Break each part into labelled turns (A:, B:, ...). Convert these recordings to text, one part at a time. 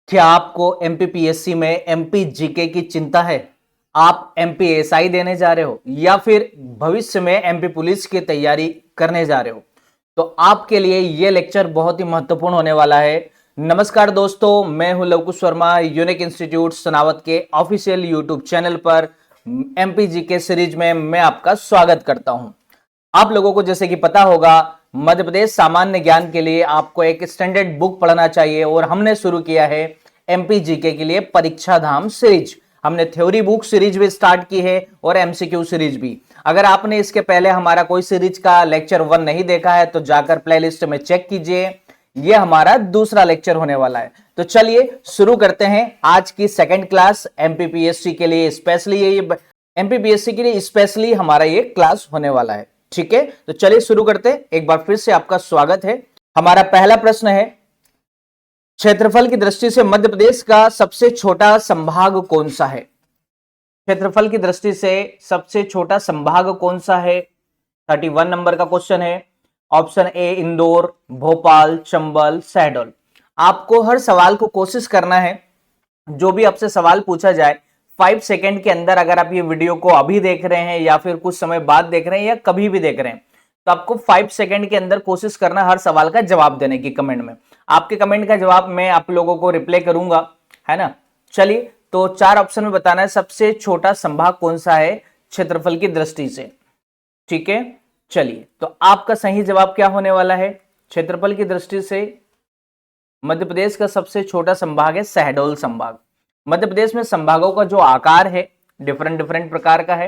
A: क्या आपको एमपीपीएससी में एमपी जीके की चिंता है? आप एमपीएसआई देने जा रहे हो या फिर भविष्य में एमपी पुलिस की तैयारी करने जा रहे हो, तो आपके लिए यह लेक्चर बहुत ही महत्वपूर्ण होने वाला है। नमस्कार दोस्तों, मैं हूं लवकुश वर्मा, यूनिक इंस्टीट्यूट सनावत के ऑफिशियल यूट्यूब चैनल पर एमपी जीके सीरीज में मैं आपका स्वागत करता हूं। आप लोगों को जैसे कि पता होगा, मध्य प्रदेश सामान्य ज्ञान के लिए आपको एक स्टैंडर्ड बुक पढ़ना चाहिए और हमने शुरू किया है एमपी जीके के लिए परीक्षा धाम सीरीज। हमने थ्योरी बुक सीरीज भी स्टार्ट की है और एमसीक्यू सीरीज भी। अगर आपने इसके पहले हमारा कोई सीरीज का लेक्चर 1 नहीं देखा है तो जाकर प्लेलिस्ट में चेक कीजिए। यह हमारा दूसरा लेक्चर होने वाला है। तो चलिए शुरू करते हैं आज की सेकंड क्लास। एमपीपीएससी के लिए स्पेशली हमारा ये क्लास होने वाला है। ठीक है, तो चलिए शुरू करते हैं। एक बार फिर से आपका स्वागत है। हमारा पहला प्रश्न है, क्षेत्रफल की दृष्टि से मध्य प्रदेश का सबसे छोटा संभाग कौन सा है? क्षेत्रफल की दृष्टि से सबसे छोटा संभाग कौन सा है? 31 नंबर का क्वेश्चन है। Option A Indore, Bhopal, Chambal, Shahdol. आपको हर सवाल को कोशिश करना है, जो भी आपसे सवाल पूछा जाए 5 सेकंड के अंदर, अगर आप ये वीडियो को अभी देख रहे हैं या फिर कुछ समय बाद देख रहे हैं या कभी भी देख रहे हैं, तो आपको 5 सेकंड के अंदर कोशिश करना हर सवाल का जवाब देने की। कमेंट में आपके कमेंट का जवाब मैं आप लोगों को रिप्लाई करूंगा, है ना। चलिए, तो 4 ऑप्शन में बताना है सबसे छोटा संभाग कौन सा है क्षेत्रफल की दृष्टि से। ठीक है, चलिए, तो आपका सही जवाब क्या होने वाला है? क्षेत्रफल की दृष्टि से मध्य प्रदेश का सबसे छोटा संभाग है शहडोल संभाग। मध्य प्रदेश में संभागों का जो आकार है डिफरेंट प्रकार का है।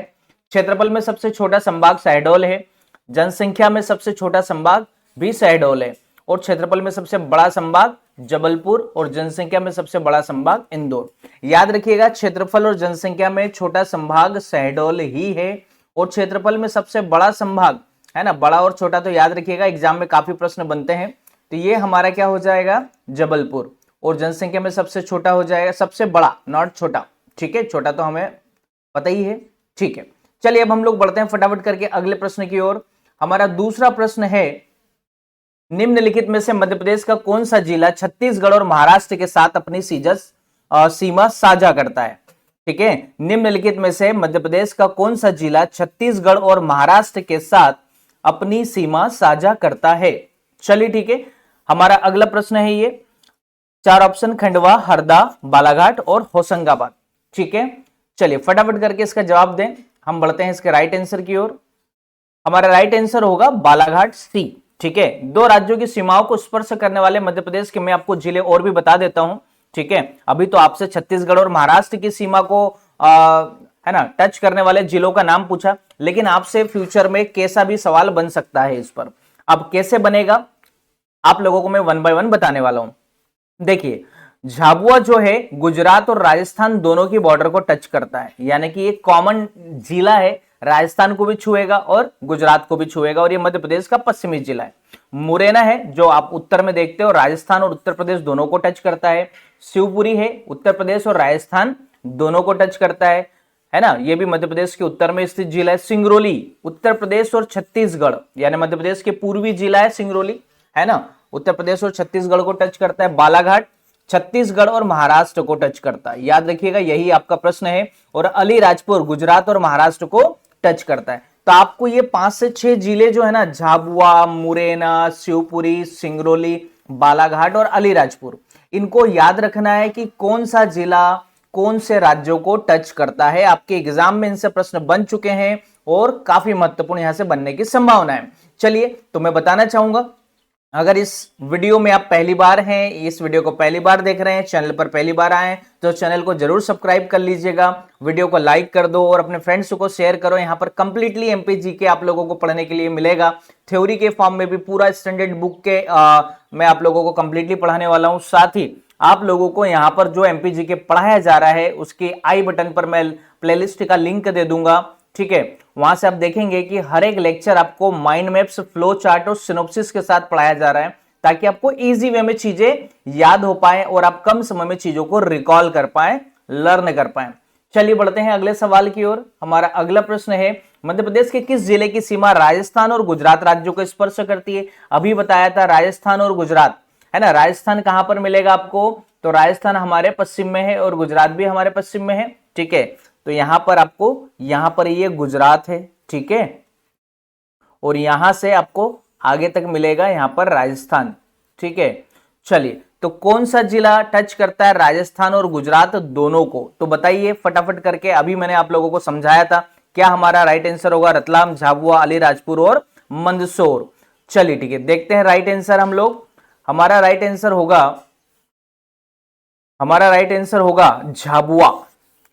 A: क्षेत्रफल में सबसे छोटा संभाग शहडोल है, जनसंख्या में सबसे छोटा संभाग भी शहडोल है, और क्षेत्रफल में सबसे बड़ा संभाग जबलपुर और जनसंख्या में सबसे बड़ा संभाग इंदौर। याद रखिएगा, क्षेत्रफल और जनसंख्या में छोटा संभाग शहडोल ही है, और क्षेत्रफल में सबसे बड़ा संभाग, है ना, बड़ा और छोटा तो याद रखिएगा, एग्जाम में काफी प्रश्न बनते हैं। तो ये हमारा क्या हो जाएगा? जबलपुर। और जनसंख्या में सबसे छोटा हो जाएगा, सबसे बड़ा, नॉट छोटा। ठीक है, छोटा तो हमें पता ही है। ठीक है, चलिए अब हम लोग बढ़ते हैं फटाफट करके अगले प्रश्न की ओर। हमारा दूसरा प्रश्न है, निम्नलिखित में से मध्य प्रदेश का कौन सा जिला छत्तीसगढ़ और महाराष्ट्र के साथ अपनी सीमा साझा करता है? ठीक है, निम्नलिखित में से मध्य प्रदेश का कौन सा जिला छत्तीसगढ़ और महाराष्ट्र के साथ अपनी सीमा साझा करता है? चलिए ठीक है, हमारा अगला प्रश्न है ये। 4 ऑप्शन, खंडवा, हरदा, बालाघाट और होशंगाबाद। ठीक है, चलिए फटाफट करके इसका जवाब दें। हम बढ़ते हैं इसके राइट आंसर की ओर। हमारा राइट आंसर होगा बालाघाट, सी। ठीक है, 2 राज्यों की सीमाओं को स्पर्श करने वाले मध्य प्रदेश के मैं आपको जिले और भी बता देता हूं। ठीक है, अभी तो आपसे छत्तीसगढ़ और महाराष्ट्र की सीमा को है ना टच करने वाले जिलों का नाम पूछा, लेकिन आपसे फ्यूचर में कैसा भी सवाल बन सकता है इस पर। अब कैसे बनेगा आप लोगों को मैं 1 बाय 1 बताने वाला हूं। देखिए, झाबुआ जो है गुजरात और राजस्थान दोनों की बॉर्डर को टच करता है, यानी कि एक कॉमन जिला है, राजस्थान को भी छुएगा और गुजरात को भी छुएगा, और ये मध्य प्रदेश का पश्चिमी जिला है। मुरैना है जो आप उत्तर में देखते हो, राजस्थान और उत्तर प्रदेश दोनों को टच करता है। शिवपुरी है, उत्तर प्रदेश और राजस्थान दोनों को टच करता है ना, ये भी मध्य प्रदेश के उत्तर में स्थित जिला है। सिंगरौली उत्तर प्रदेश और छत्तीसगढ़, यानी मध्य प्रदेश के पूर्वी जिला है सिंगरौली, है ना, उत्तर प्रदेश और छत्तीसगढ़ को टच करता है। बालाघाट छत्तीसगढ़ और महाराष्ट्र को टच करता है, याद रखिएगा यही आपका प्रश्न है। और अलीराजपुर गुजरात और महाराष्ट्र को टच करता है। तो आपको ये 5 से 6 जिले जो है ना, झाबुआ, मुरैना, शिवपुरी, सिंगरौली, बालाघाट और अलीराजपुर, इनको याद रखना है कि कौन सा जिला कौन से राज्यों को टच करता है। आपके एग्जाम में इनसे प्रश्न बन चुके हैं और काफी महत्वपूर्ण यहां से बनने की संभावना है। चलिए, तो मैं बताना चाहूंगा, अगर इस वीडियो में आप पहली बार हैं, इस वीडियो को पहली बार देख रहे हैं, चैनल पर पहली बार आए तो चैनल को जरूर सब्सक्राइब कर लीजिएगा, वीडियो को लाइक कर दो और अपने फ्रेंड्स को शेयर करो। यहाँ पर कंप्लीटली एमपी जीके आप लोगों को पढ़ने के लिए मिलेगा। थ्योरी के फॉर्म में भी पूरा स्टैंडर्ड बुक के मैं आप लोगों को कंप्लीटली पढ़ाने वाला हूँ। साथ ही आप लोगों को यहाँ पर जो एमपी जीके पढ़ाया जा रहा है उसके आई बटन पर मैं प्लेलिस्ट का लिंक दे दूंगा। ठीक है, वहां से आप देखेंगे कि हर एक लेक्चर आपको माइंड मैप्स, फ्लो चार्ट और सिनोप्सिस के साथ पढ़ाया जा रहा है, ताकि आपको इजी वे में चीजें याद हो पाए और आप कम समय में चीजों को रिकॉल कर पाए, लर्न कर पाए। चलिए बढ़ते हैं अगले सवाल की ओर। हमारा अगला प्रश्न है, मध्य प्रदेश के किस जिले की सीमा राजस्थान और गुजरात राज्यों को स्पर्श करती है? अभी बताया था राजस्थान और गुजरात, है ना। राजस्थान कहां पर मिलेगा आपको? तो राजस्थान हमारे पश्चिम में है और गुजरात भी हमारे पश्चिम में है, ठीक है। तो यहां पर आपको, यहां पर ये गुजरात है, ठीक है, और यहां से आपको आगे तक मिलेगा यहां पर राजस्थान, ठीक है। चलिए, तो कौन सा जिला टच करता है राजस्थान और गुजरात दोनों को, तो बताइए फटाफट करके। अभी मैंने आप लोगों को समझाया था, क्या हमारा राइट आंसर होगा रतलाम, झाबुआ, अलीराजपुर और मंदसौर। चलिए ठीक है, देखते हैं राइट आंसर हम लोग। हमारा राइट आंसर होगा, हमारा राइट आंसर होगा झाबुआ।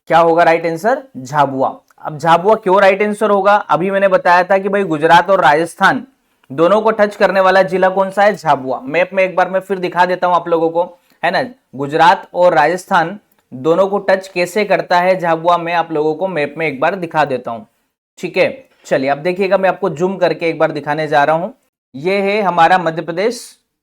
A: क्या होगा राइट आंसर? झाबुआ। अब झाबुआ क्यों राइट आंसर होगा? अभी मैंने बताया था कि भाई गुजरात और राजस्थान दोनों को टच करने वाला जिला कौन सा है? झाबुआ। मैप में एक बार मैं फिर दिखा देता हूं आप लोगों को, है ना। गुजरात और राजस्थान दोनों को टच कैसे करता है झाबुआ, मैं आप लोगों को मैप में एक बार दिखा देता हूं, ठीक है। चलिए, अब देखिएगा, मैं आपको जूम करके एक बार दिखाने जा रहा हूं। ये है हमारा मध्य प्रदेश,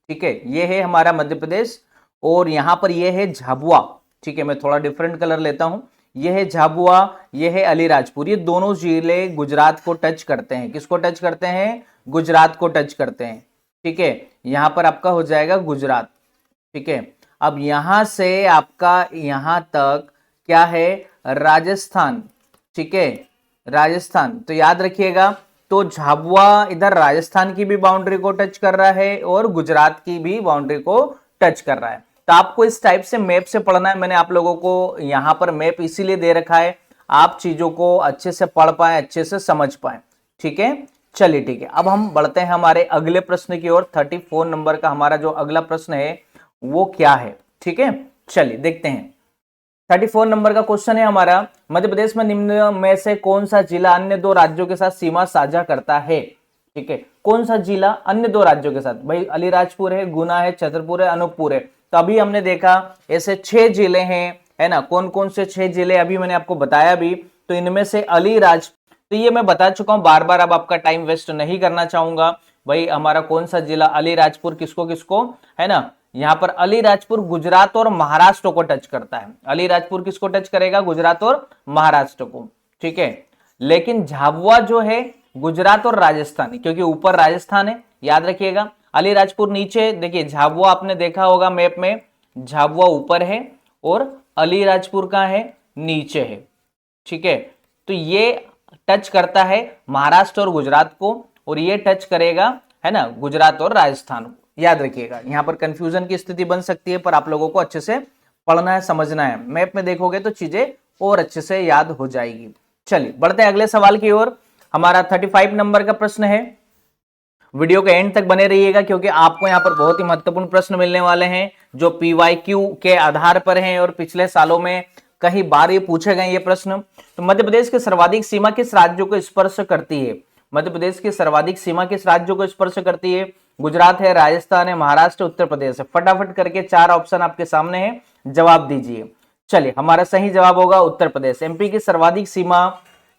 A: ठीक है, ये है हमारा मध्य प्रदेश, और यहां पर ये है झाबुआ, ठीक है। मैं थोड़ा डिफरेंट कलर लेता हूं। ये है झाबुआ, ये है अलीराजपुर। ये दोनों जिले गुजरात को टच करते हैं। किसको टच करते हैं? गुजरात को टच करते हैं, ठीक है। यहां पर आपका हो जाएगा गुजरात, ठीक है। अब यहां से आपका यहां तक क्या है? राजस्थान, ठीक है, राजस्थान। तो याद रखिएगा, तो झाबुआ इधर राजस्थान की भी बाउंड्री को टच कर रहा है और गुजरात की भी बाउंड्री को टच कर रहा है। तो आपको इस टाइप से मैप से पढ़ना है। मैंने आप लोगों को यहां पर मैप इसीलिए दे रखा है, आप चीजों को अच्छे से पढ़ पाए, अच्छे से समझ पाए, ठीक है। चलिए ठीक है, अब हम बढ़ते हैं हमारे अगले प्रश्न की ओर। 34 नंबर का हमारा जो अगला प्रश्न है वो क्या है, ठीक है। चलिए देखते हैं। 34 नंबर का क्वेश्चन है हमारा, मध्य प्रदेश में निम्न में से कौन सा जिला अन्य दो राज्यों के साथ सीमा साझा करता है, ठीक है। कौन सा जिला अन्य दो राज्यों के साथ? भाई अलीराजपुर है, गुना है, छतरपुर है, अनूपपुर है। तो अभी हमने देखा ऐसे 6 जिले हैं, है ना। कौन कौन से 6 जिले अभी मैंने आपको बताया भी। तो इनमें से अलीराजपुर, तो ये मैं बता चुका हूं, बार बार अब आपका टाइम वेस्ट नहीं करना चाहूंगा। भाई हमारा कौन सा जिला अलीराजपुर किसको किसको, है ना, यहां पर अलीराजपुर गुजरात और महाराष्ट्र को टच करता है। अलीराजपुर किसको टच करेगा? गुजरात और महाराष्ट्र को, ठीक है। लेकिन झाबुआ जो है गुजरात और राजस्थान, क्योंकि ऊपर राजस्थान है, याद रखिएगा। अलीराजपुर नीचे, देखिए झाबुआ आपने देखा होगा मैप में, झाबुआ ऊपर है और अलीराजपुर का है नीचे है, ठीक है। तो ये टच करता है महाराष्ट्र और गुजरात को, और ये टच करेगा, है ना, गुजरात और राजस्थान को। याद रखिएगा, यहां पर कंफ्यूजन की स्थिति बन सकती है, पर आप लोगों को अच्छे से पढ़ना है, समझना है। मैप में देखोगे तो चीजें और अच्छे से याद हो जाएगी। चलिए बढ़ते हैं अगले सवाल की ओर। हमारा 35 नंबर का प्रश्न है। वीडियो के एंड तक बने रहिएगा, क्योंकि आपको यहां पर बहुत ही महत्वपूर्ण प्रश्न मिलने वाले हैं जो PYQ के आधार पर हैं और पिछले सालों में कई बार ये पूछे गए ये प्रश्न। तो मध्य प्रदेश की सर्वाधिक सीमा किस राज्य को स्पर्श करती है? मध्य प्रदेश की सर्वाधिक सीमा किस राज्य को स्पर्श करती है? गुजरात है, राजस्थान है, महाराष्ट्र, उत्तर प्रदेश है। फटाफट करके 4 ऑप्शन आपके सामने है, जवाब दीजिए। चलिए, हमारा सही जवाब होगा उत्तर प्रदेश। एमपी की सर्वाधिक सीमा,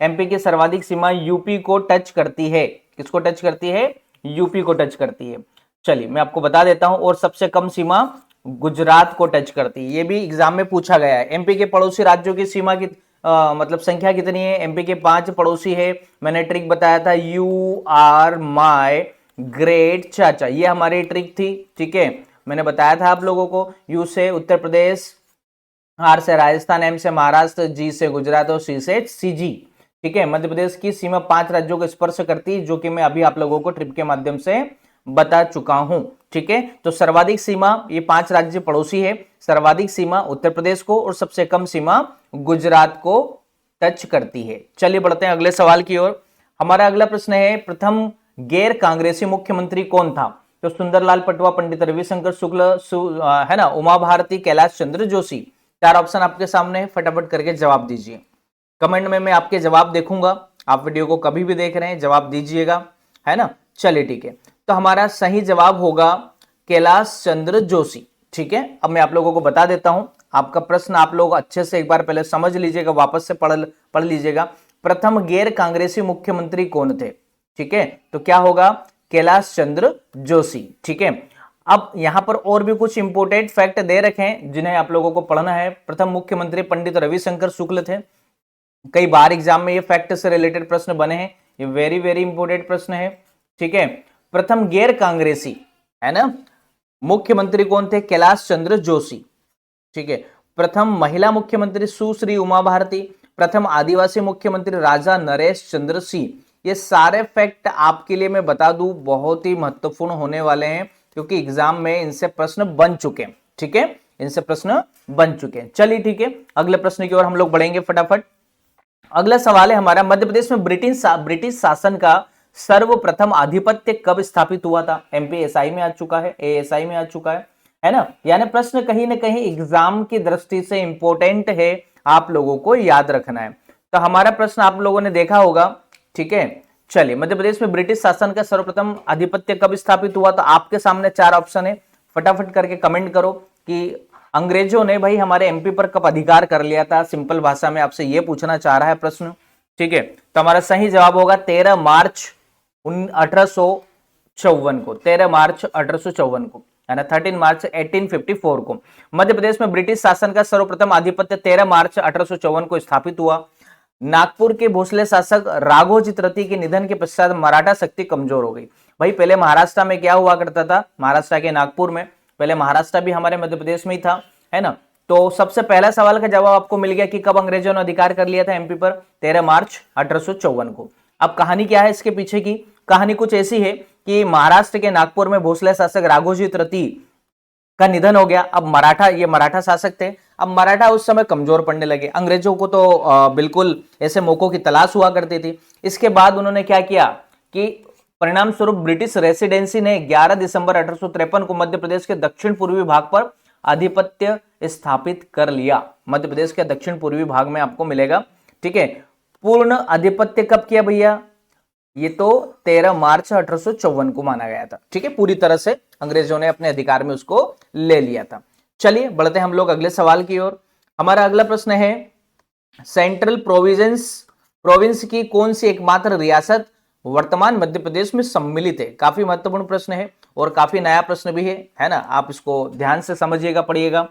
A: एमपी की सर्वाधिक सीमा यूपी को टच करती है। किसको टच करती है? यूपी को टच करती है। चलिए मैं आपको बता देता हूं, और सबसे कम सीमा गुजरात को टच करती है। ये भी एग्जाम में पूछा गया है। एमपी के पड़ोसी राज्यों की सीमा की मतलब संख्या कितनी है? एमपी के 5 पड़ोसी है। मैंने ट्रिक बताया था, यू आर माई ग्रेट चाचा, ये हमारी ट्रिक थी, ठीक है। मैंने बताया था आप लोगों को, यू से उत्तर प्रदेश, आर से राजस्थान, एम से महाराष्ट्र, जी से गुजरात और सी से सीजी, ठीक है। मध्य प्रदेश की सीमा 5 राज्यों को स्पर्श करती है, जो कि मैं अभी आप लोगों को ट्रिप के माध्यम से बता चुका हूं, ठीक है। तो सर्वाधिक सीमा ये 5 राज्य पड़ोसी है, सर्वाधिक सीमा उत्तर प्रदेश को और सबसे कम सीमा गुजरात को टच करती है। चलिए बढ़ते हैं अगले सवाल की ओर। हमारा अगला प्रश्न है, प्रथम गैर कांग्रेसी मुख्यमंत्री कौन था? तो सुंदरलाल पटवा, पंडित रविशंकर शुक्ल, है ना, उमा भारती, कैलाश चंद्र जोशी। 4 ऑप्शन आपके सामने है, फटाफट करके जवाब दीजिए। कमेंट में मैं आपके जवाब देखूंगा, आप वीडियो को कभी भी देख रहे हैं जवाब दीजिएगा, है ना। चलिए ठीक है, तो हमारा सही जवाब होगा कैलाश चंद्र जोशी, ठीक है। अब मैं आप लोगों को बता देता हूं, आपका प्रश्न आप लोग अच्छे से एक बार पहले समझ लीजिएगा, वापस से पढ़ लीजिएगा। प्रथम गैर कांग्रेसी मुख्यमंत्री कौन थे? ठीक है, तो क्या होगा? कैलाश चंद्र जोशी, ठीक है। अब यहां पर और भी कुछ इंपोर्टेंट फैक्ट दे रखे हैं जिन्हें आप लोगों को पढ़ना है। प्रथम मुख्यमंत्री पंडित रविशंकर शुक्ल थे। कई बार एग्जाम में ये फैक्ट से रिलेटेड प्रश्न बने हैं, ये वेरी वेरी इंपोर्टेंट प्रश्न है, ठीक है। प्रथम गैर कांग्रेसी, है ना, मुख्यमंत्री कौन थे? कैलाश चंद्र जोशी। ठीक है। प्रथम महिला मुख्यमंत्री सुश्री उमा भारती, प्रथम आदिवासी मुख्यमंत्री राजा नरेश चंद्र सिंह। ये सारे फैक्ट आपके लिए मैं बता दूं बहुत ही महत्वपूर्ण होने वाले हैं, क्योंकि एग्जाम में इनसे प्रश्न बन चुके हैं। ठीक है, इनसे प्रश्न बन चुके हैं। चलिए ठीक है, अगले प्रश्न की ओर हम लोग बढ़ेंगे फटाफट। अगला सवाल है हमारा, मध्य प्रदेश में ब्रिटिश शासन का सर्वप्रथम आधिपत्य कब स्थापित हुआ था? एमपीएसआई में आ चुका है, एएसआई में आ चुका है ना। यानी प्रश्न कहीं ना कहीं एग्जाम की दृष्टि से इंपॉर्टेंट है, आप लोगों को याद रखना है। तो हमारा प्रश्न आप लोगों ने देखा होगा। ठीक है, चलिए, मध्य प्रदेश में ब्रिटिश शासन का सर्वप्रथम आधिपत्य कब स्थापित हुआ? तो आपके सामने 4 ऑप्शन है, फटाफट करके कमेंट करो कि अंग्रेजों ने भाई हमारे एमपी पर कब अधिकार कर लिया था। सिंपल भाषा में आपसे यह पूछना चाह रहा है प्रश्न। ठीक है, तो हमारा सही जवाब होगा 13 मार्च 1854 को, 13 मार्च 1854 को, है ना, 13 मार्च 1854 को मध्य प्रदेश में ब्रिटिश शासन का सर्वप्रथम आधिपत्य 13 मार्च 1854 को स्थापित हुआ। नागपुर के भोसले शासक राघोजी तृतीय के निधन के पश्चात मराठा शक्ति कमजोर हो गई। भाई पहले महाराष्ट्र में क्या हुआ करता था? महाराष्ट्र के नागपुर में, पहले महाराष्ट्र भी हमारे मध्य प्रदेश में ही था, है ना। तो सबसे पहला सवाल का जवाब आपको मिल गया कि कब अंग्रेजों ने अधिकार कर लिया था एमपी पर? 13 मार्च 1854 को। अब कहानी क्या है इसके पीछे की? कहानी कुछ ऐसी है कि महाराष्ट्र के नागपुर में भोसले शासक राघोजी तृतीय का निधन हो गया। अब मराठा शासक थे। अब मराठा उस समय कमजोर पड़ने लगे। अंग्रेजों को तो बिल्कुल ऐसे मौकों की तलाश हुआ करती थी। इसके बाद उन्होंने क्या किया कि परिणाम स्वरूप ब्रिटिश रेसिडेंसी ने 11 दिसंबर 1853 को मध्य प्रदेश के दक्षिण पूर्वी भाग पर आधिपत्य स्थापित कर लिया। मध्य प्रदेश के दक्षिण पूर्वी भाग में आपको मिलेगा। ठीक है, पूर्ण आधिपत्य कब किया भैया? ये तो 13 मार्च 1854 को माना गया था। ठीक है, पूरी तरह से अंग्रेजों ने अपने अधिकार में उसको ले लिया था। चलिए बढ़ते हैं हम लोग अगले सवाल की ओर। हमारा अगला प्रश्न है, सेंट्रल प्रोविंस की कौन सी एकमात्र रियासत वर्तमान मध्य प्रदेश में सम्मिलित है? काफी महत्वपूर्ण प्रश्न है और काफी नया प्रश्न भी है ना। आप इसको ध्यान से समझिएगा, पढ़िएगा।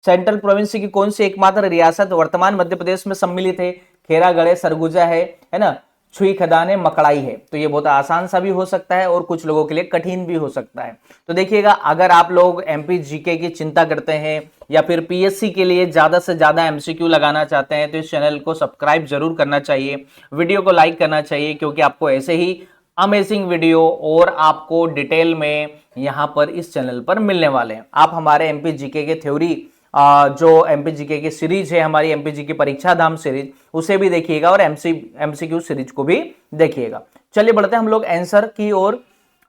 A: सेंट्रल प्रोविंस की कौन सी एकमात्र रियासत वर्तमान मध्य प्रदेश में सम्मिलित है? खेरागढ़, सरगुजा है ना, छुई खदाने, मकड़ाई है। तो ये बहुत आसान सा भी हो सकता है और कुछ लोगों के लिए कठिन भी हो सकता है। तो देखिएगा, अगर आप लोग एमपी जीके की चिंता करते हैं या फिर पीएससी के लिए ज्यादा से ज्यादा एमसीक्यू लगाना चाहते हैं तो इस चैनल को सब्सक्राइब जरूर करना चाहिए, वीडियो को लाइक करना चाहिए, क्योंकि आपको ऐसे ही अमेजिंग वीडियो और आपको डिटेल में यहाँ पर इस चैनल पर मिलने वाले हैं। आप हमारे एमपी जीके के थ्योरी जो एमपीजीके की सीरीज है, हमारी एमपीजीके परीक्षा धाम सीरीज, उसे भी देखिएगा और एमसीक्यू सीरीज को भी देखिएगा। चलिए बढ़ते हैं हम लोग आंसर की ओर।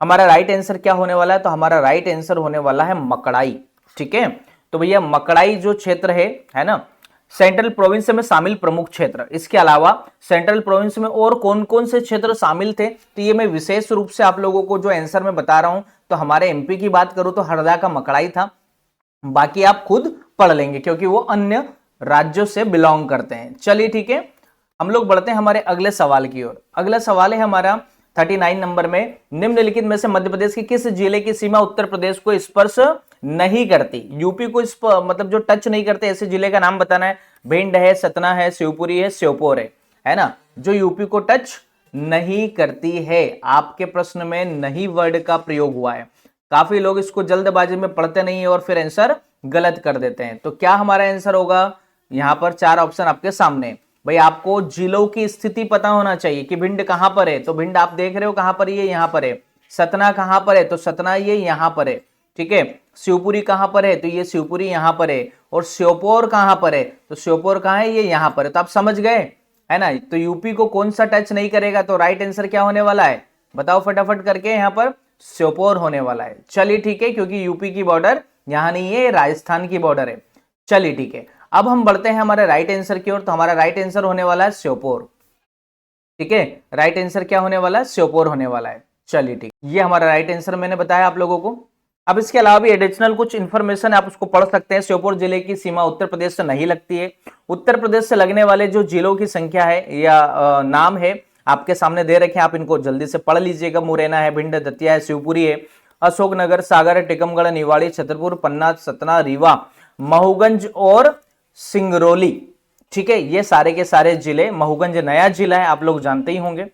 A: हमारा राइट आंसर क्या होने वाला है? तो हमारा राइट आंसर होने वाला है मकड़ाई। ठीक है, तो भैया मकड़ाई जो क्षेत्र है ना, सेंट्रल प्रोविंस में शामिल प्रमुख क्षेत्र। इसके अलावा सेंट्रल प्रोविंस में और कौन कौन से क्षेत्र शामिल थे, तो ये मैं विशेष रूप से आप लोगों को जो आंसर में बता रहा हूं, तो हमारे एमपी की बात करूं तो हरदा का मकड़ाई था। बाकी आप खुद पढ़ लेंगे क्योंकि वो अन्य राज्यों से बिलोंग करते हैं। चलिए ठीक है, हम लोग बढ़ते हैं हमारे अगले सवाल की ओर। अगला सवाल है हमारा 39 नंबर में, निम्नलिखित में से मध्य प्रदेश के किस जिले की सीमा उत्तर प्रदेश को स्पर्श नहीं करती? यूपी को मतलब जो टच नहीं करते, ऐसे जिले का नाम बताना है। भिंड है, सतना है, शिवपुरी है, श्योपुर है ना, जो यूपी को टच नहीं करती है। आपके प्रश्न में नहीं वर्ड का प्रयोग हुआ है। काफी लोग इसको जल्दबाजी में पढ़ते नहीं है और फिर आंसर गलत कर देते हैं। तो क्या हमारा आंसर होगा? यहां पर 4 ऑप्शन आपके सामने। भाई आपको जिलों की स्थिति पता होना चाहिए कि भिंड कहां पर है, तो भिंड आप देख रहे हो कहां पर, ये यहां पर है। सतना कहां पर है, तो सतना ये यहां पर है। ठीक है, शिवपुरी कहां पर है, तो ये शिवपुरी यहां पर है। और श्योपुर कहां पर है, तो श्योपुर कहां है, ये यहां पर है। तो आप समझ गए है ना। तो यूपी को कौन सा टच नहीं करेगा, तो राइट आंसर क्या होने वाला है? बताओ फटाफट करके। यहां पर श्योपुर होने वाला है। चलिए ठीक है, क्योंकि यूपी की बॉर्डर यहां नहीं है, राजस्थान की बॉर्डर है। चलिए ठीक है, अब हम बढ़ते हैं हमारे राइट आंसर की ओर। तो हमारा राइट आंसर होने वाला है श्योपुर। ठीक है, राइट आंसर क्या होने वाला है? श्योपुर होने वाला है। चलिए ठीक, ये हमारा राइट आंसर मैंने बताया आप लोगों को। अब इसके अलावा भी एडिशनल कुछ इंफॉर्मेशन आप उसको पढ़ सकते हैं। श्योपुर जिले की सीमा उत्तर प्रदेश से नहीं लगती है। उत्तर प्रदेश से लगने वाले जो जिलों की संख्या है या नाम है आपके सामने दे रखे हैं, आप इनको जल्दी से पढ़ लीजिएगा। मुरैना है, भिंड, दतिया है, शिवपुरी है, अशोकनगर, सागर, टिकमगढ़, निवाड़ी, छतरपुर, पन्ना, सतना, रीवा, महूगंज और सिंगरौली। ठीक है, ये सारे के सारे जिले, महूगंज नया जिला है, आप लोग जानते ही होंगे।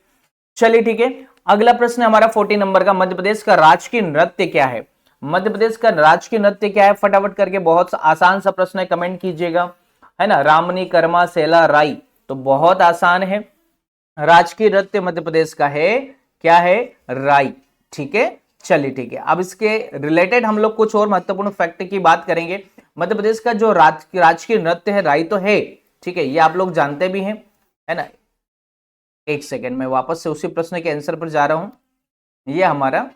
A: चलिए ठीक है, अगला प्रश्न हमारा 40 नंबर का, मध्य प्रदेश का राजकीय नृत्य क्या है? मध्य प्रदेश का राजकीय नृत्य क्या है, फटाफट करके, बहुत आसान सा प्रश्न है, कमेंट कीजिएगा, है ना। रामनी, कर्मा, सेला, राई, तो बहुत आसान है। राजकीय नृत्य मध्य प्रदेश का है, क्या है, राई। ठीक है, चलिए ठीक है। अब इसके रिलेटेड हम लोग कुछ और महत्वपूर्ण फैक्ट की बात करेंगे। मध्य प्रदेश का जो राजकीय नृत्य है राई तो है, ठीक है, ये आप लोग जानते भी हैं, है ना। एक सेकेंड में वापस से उसी प्रश्न के आंसर पर जा रहा हूं। ये हमारा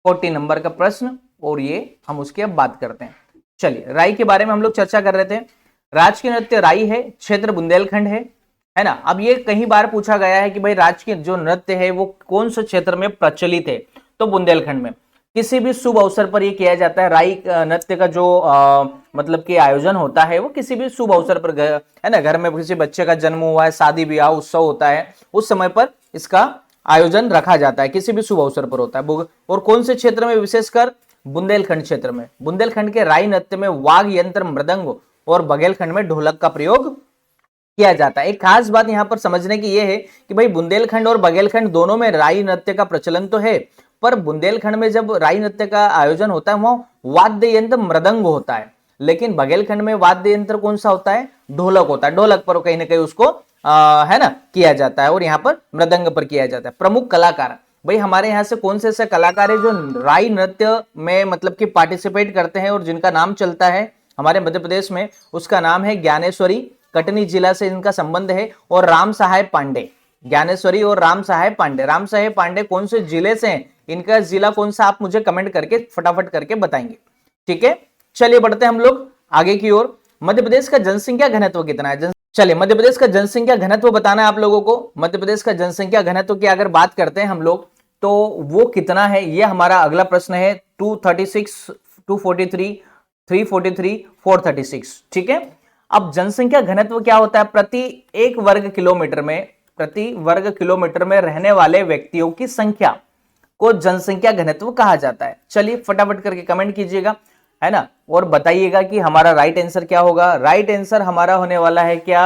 A: 40 नंबर का प्रश्न, और ये हम उसकी अब बात करते हैं। चलिए, राई के बारे में हम लोग चर्चा कर रहे थे। राजकीय नृत्य राई है, क्षेत्र बुंदेलखंड है ना। अब ये कई बार पूछा गया है कि भाई राजकीय जो नृत्य है वो कौन से क्षेत्र में प्रचलित है, तो बुंदेलखंड में। किसी भी शुभ अवसर पर ये किया जाता है। राई नृत्य का जो मतलब कि आयोजन होता है वो किसी भी शुभ अवसर पर, है ना, घर में किसी बच्चे का जन्म हुआ है, शादी ब्याह उत्सव होता है, उस समय पर इसका आयोजन रखा जाता है, किसी भी शुभ अवसर पर होता है। और कौन से क्षेत्र में, विशेषकर बुंदेलखंड क्षेत्र में। बुंदेलखंड के राई नृत्य में वाग यंत्र, मृदंग और बघेलखंड में ढोलक का प्रयोग किया जाता है। एक खास बात यहां पर समझने की यह है कि भाई बुंदेलखंड और बघेलखंड दोनों में राई नृत्य का प्रचलन तो है, पर बुंदेलखंड में जब राई नृत्य का आयोजन होता है वहां वाद्य यंत्र मृदंग होता है, लेकिन बघेलखंड में वाद्य यंत्र कौन सा होता है, ढोलक होता है। ढोलक पर कहीं ना कहीं उसको है ना किया जाता है, और यहाँ पर मृदंग पर किया जाता है। प्रमुख कलाकार, भाई हमारे यहाँ से कौन से ऐसे कलाकार है जो राई नृत्य में मतलब कि पार्टिसिपेट करते हैं और जिनका नाम चलता है हमारे मध्य प्रदेश में, उसका नाम है ज्ञानेश्वरी, कटनी जिला से इनका संबंध है, और राम साहेब पांडे। ज्ञानेश्वरी और राम साहेब पांडे। राम साहेब पांडे कौन से जिले से हैं, इनका जिला कौन सा, आप मुझे कमेंट करके फटाफट करके बताएंगे। ठीक है, चलिए बढ़ते हैं हम लोग आगे की ओर। मध्य प्रदेश का जनसंख्या घनत्व कितना है? चलिए, मध्य प्रदेश का जनसंख्या घनत्व बताना है आप लोगों को। मध्य प्रदेश का जनसंख्या घनत्व की अगर बात करते हैं हम लोग, तो वो कितना है, ये हमारा अगला प्रश्न है। 236, 243, 343, 436। ठीक है, अब जनसंख्या घनत्व क्या होता है? प्रति वर्ग किलोमीटर में रहने वाले व्यक्तियों की संख्या को जनसंख्या घनत्व कहा जाता है। चलिए फटाफट करके कमेंट कीजिएगा, है ना, और बताइएगा कि हमारा राइट आंसर क्या होगा। राइट आंसर हमारा होने वाला है क्या,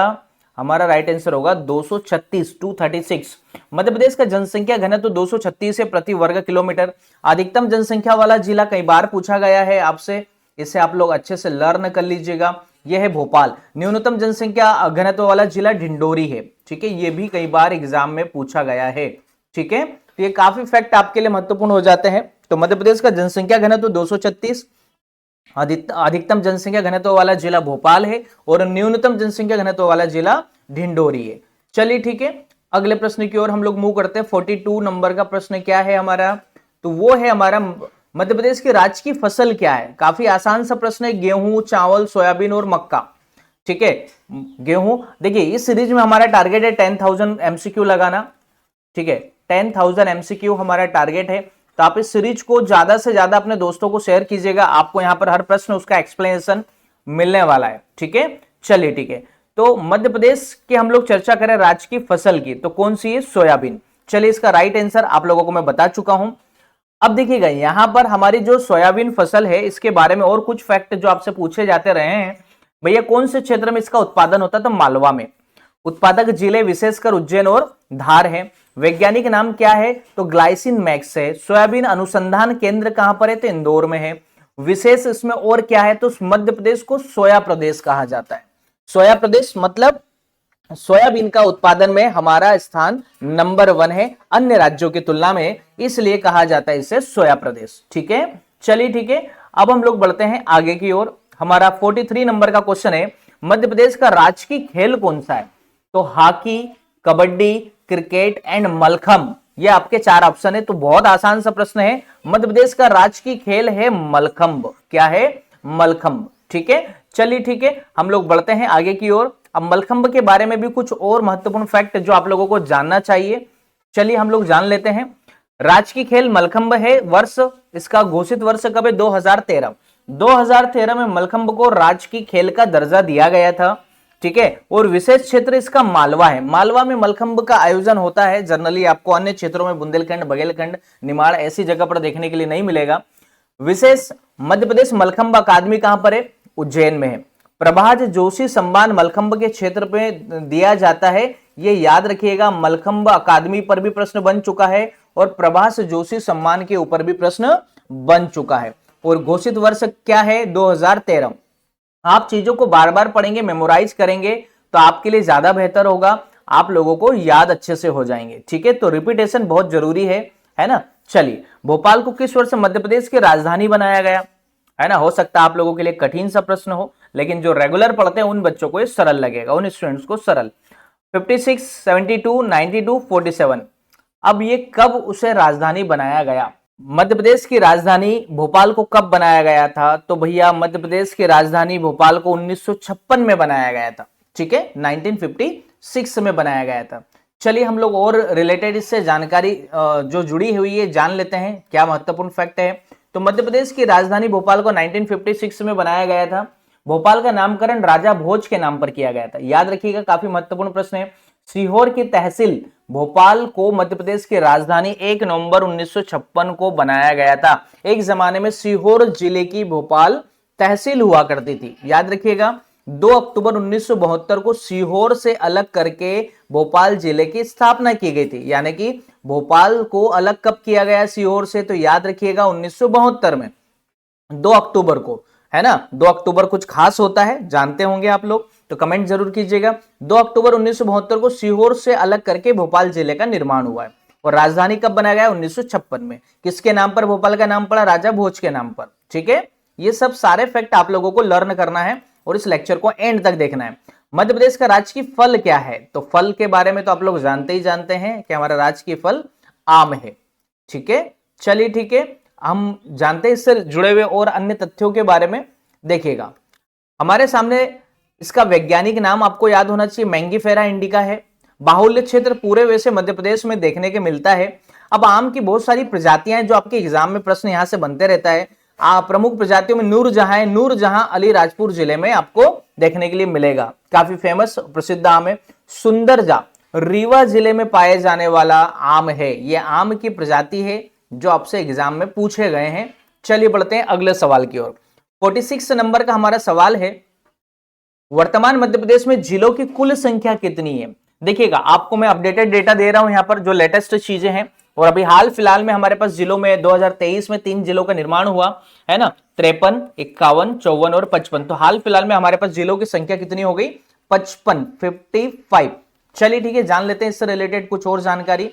A: हमारा राइट आंसर होगा 236, 236। मध्य प्रदेश का जनसंख्या घनत्व 236 है प्रति वर्ग किलोमीटर। अधिकतम जनसंख्या वाला जिला कई बार पूछा गया है आपसे, इसे आप लोग अच्छे से लर्न कर लीजिएगा। यह है भोपाल। न्यूनतम जनसंख्या घनत्व वाला जिला ढिंडोरी है। ठीक है, यह भी कई बार एग्जाम में पूछा गया है। ठीक है, तो ये काफी फैक्ट आपके लिए महत्वपूर्ण हो जाते हैं। तो मध्य प्रदेश का जनसंख्या घनत्व 236, अधिकतम जनसंख्या घनत्व वाला जिला भोपाल है, और न्यूनतम जनसंख्या घनत्व वाला जिला ढिंडोरी है। चलिए ठीक है, अगले प्रश्न की ओर हम लोग मूव करते हैं। 42 नंबर का प्रश्न क्या है हमारा, तो वो है हमारा मध्य प्रदेश की राजकीय फसल क्या है। काफी आसान सा प्रश्न है। गेहूं, चावल, सोयाबीन और मक्का। ठीक है, गेहूं, देखिए इस सीरीज में हमारा टारगेट है 10,000 एमसीक्यू लगाना। ठीक है, 10,000 एमसीक्यू हमारा टारगेट है। तो आप इस सीरीज को ज्यादा से ज्यादा अपने दोस्तों को शेयर कीजिएगा, आपको यहां पर हर प्रश्न उसका एक्सप्लेनेशन मिलने वाला है। ठीक है, चलिए ठीक है। तो मध्य प्रदेश की हम लोग चर्चा करें राजकीय फसल की, तो कौन सी है, सोयाबीन। चलिए, इसका राइट आंसर आप लोगों को मैं बता चुका हूं। अब देखिएगा यहां पर हमारी जो सोयाबीन फसल है इसके बारे में और कुछ फैक्ट जो आपसे पूछे जाते रहे हैं। भैया कौन से क्षेत्र में इसका उत्पादन होता है, तो मालवा में। उत्पादक जिले विशेषकर उज्जैन और धार है। वैज्ञानिक नाम क्या है, तो ग्लाइसिन मैक्स है। सोयाबीन अनुसंधान केंद्र कहां पर है, तो इंदौर में है। विशेष इसमें और क्या है, तो मध्य प्रदेश को सोया प्रदेश कहा जाता है। सोया प्रदेश मतलब सोयाबीन का उत्पादन में हमारा स्थान नंबर 1 है अन्य राज्यों की तुलना में, इसलिए कहा जाता है इसे सोया प्रदेश। ठीक है, चलिए ठीक है, अब हम लोग बढ़ते हैं आगे की ओर। हमारा 43 नंबर का क्वेश्चन है, मध्य प्रदेश का राजकीय खेल कौन सा है, तो hockey, kabaddi, cricket and mallakhamb. ये आपके 4 ऑप्शन है। तो बहुत आसान सा प्रश्न है। मध्य प्रदेश का राजकीय खेल है मलखंब। क्या है, मलखंब। ठीक है, चलिए ठीक है, हम लोग बढ़ते हैं आगे की ओर। अब मलखंब के बारे में भी कुछ और महत्वपूर्ण फैक्ट जो आप लोगों को जानना चाहिए, चलिए हम लोग जान लेते हैं। राजकीय खेल मलखंब है। वर्ष, इसका घोषित वर्ष कब है, 2013। 2013 में मलखंब को राजकीय खेल का दर्जा दिया गया था। ठीक है, और विशेष क्षेत्र इसका मालवा है। मालवा में मलखंब का आयोजन होता है। जनरली आपको अन्य क्षेत्रों में बुंदेलखंड, बघेलखंड, निमाड़ ऐसी जगह पर देखने के लिए नहीं मिलेगा। विशेष मध्य प्रदेश मलखंब अकादमी कहां पर है, उज्जैन में है। प्रभाज जोशी सम्मान मलखंब के क्षेत्र पे दिया जाता है। ये याद रखिएगा, मलखंब अकादमी पर भी प्रश्न बन चुका है और प्रभास जोशी सम्मान के ऊपर भी प्रश्न बन चुका है। और घोषित वर्ष क्या है? 2013। आप चीजों को बार बार पढ़ेंगे, मेमोराइज करेंगे तो आपके लिए ज्यादा बेहतर होगा, आप लोगों को याद अच्छे से हो जाएंगे। ठीक है, तो रिपीटेशन बहुत जरूरी है ना। चलिए, भोपाल को किस वर्ष मध्य प्रदेश की राजधानी बनाया गया? है ना, हो सकता है आप लोगों के लिए कठिन सा प्रश्न हो, लेकिन जो रेगुलर पढ़ते हैं उन बच्चों को ये सरल लगेगा, उन स्टूडेंट्स को सरल। 56, 72, 92, 47। अब ये कब उसे राजधानी बनाया गया? मध्य प्रदेश की राजधानी भोपाल को कब बनाया गया था? तो भैया मध्य प्रदेश की राजधानी भोपाल को 1956 में बनाया गया था। ठीक है, 1956 में बनाया गया था। चलिए हम लोग और रिलेटेड इससे जानकारी जो जुड़ी हुई है जान लेते हैं, क्या महत्वपूर्ण फैक्ट है। तो मध्य प्रदेश की राजधानी भोपाल को 1956 में बनाया गया था। भोपाल का नामकरण राजा भोज के नाम पर किया गया था। याद रखिएगा, काफी महत्वपूर्ण प्रश्न है। सीहोर की तहसील भोपाल को मध्य प्रदेश की राजधानी 1 नवंबर 1956 को बनाया गया था। एक जमाने में सीहोर जिले की भोपाल तहसील हुआ करती थी। याद रखिएगा, 2 अक्टूबर 1972 को सीहोर से अलग करके भोपाल जिले की स्थापना की गई थी। यानी कि भोपाल को अलग कब किया गया सीहोर से? तो याद रखिएगा 1972 में, 2 अक्टूबर को, है ना। 2 अक्टूबर कुछ खास होता है, जानते होंगे आप लोग, तो कमेंट जरूर कीजिएगा। 2 अक्टूबर 1972 को सीहोर से अलग करके भोपाल जिले का निर्माण हुआ है। और राजधानी कब बनाया गया? 1956 में। किसके नाम पर भोपाल का नाम पड़ा? राजा भोज के नाम पर। ठीक है, ये सब सारे फैक्ट आप लोगों को लर्न करना है और इस लेक्चर को एंड तक देखना है। मध्य प्रदेश का राजकीय फल क्या है? तो फल के बारे में तो आप लोग जानते ही जानते हैं कि हमारा राजकीय फल आम है। ठीक है, चलिए ठीक है, हम जानते हैं इससे जुड़े हुए और अन्य तथ्यों के बारे में। देखिएगा, हमारे सामने इसका वैज्ञानिक नाम आपको याद होना चाहिए, मैंगीफेरा इंडिका है। बाहुल्य क्षेत्र पूरे वैसे मध्य प्रदेश में देखने के मिलता है। अब आम की बहुत सारी प्रजातियां हैं जो आपके एग्जाम में प्रश्न यहां से बनते रहता है। प्रमुख प्रजातियों में नूरजहां है। नूरजहां अलीराजपुर जिले में आपको देखने के लिए मिलेगा, काफी फेमस प्रसिद्ध आम है। सुंदरजा रीवा जिले में पाए जाने वाला आम है। यह आम की प्रजाति है जो आपसे एग्जाम में पूछे गए हैं। चलिए बढ़ते हैं अगले सवाल की ओर। 46 नंबर का हमारा सवाल है, वर्तमान मध्य प्रदेश में जिलों की कुल संख्या कितनी है? देखिएगा, आपको मैं अपडेटेड डेटा दे रहा हूं यहां पर, जो लेटेस्ट चीजें हैं। और अभी हाल फिलहाल में हमारे पास जिलों में 2023 में 3 जिलों का निर्माण हुआ है ना, 53, 51, 54 और 55। तो हाल फिलहाल में हमारे पास जिलों की संख्या कितनी हो गई? 55, 55। चलिए ठीक है, जान लेते हैं इससे रिलेटेड कुछ और जानकारी।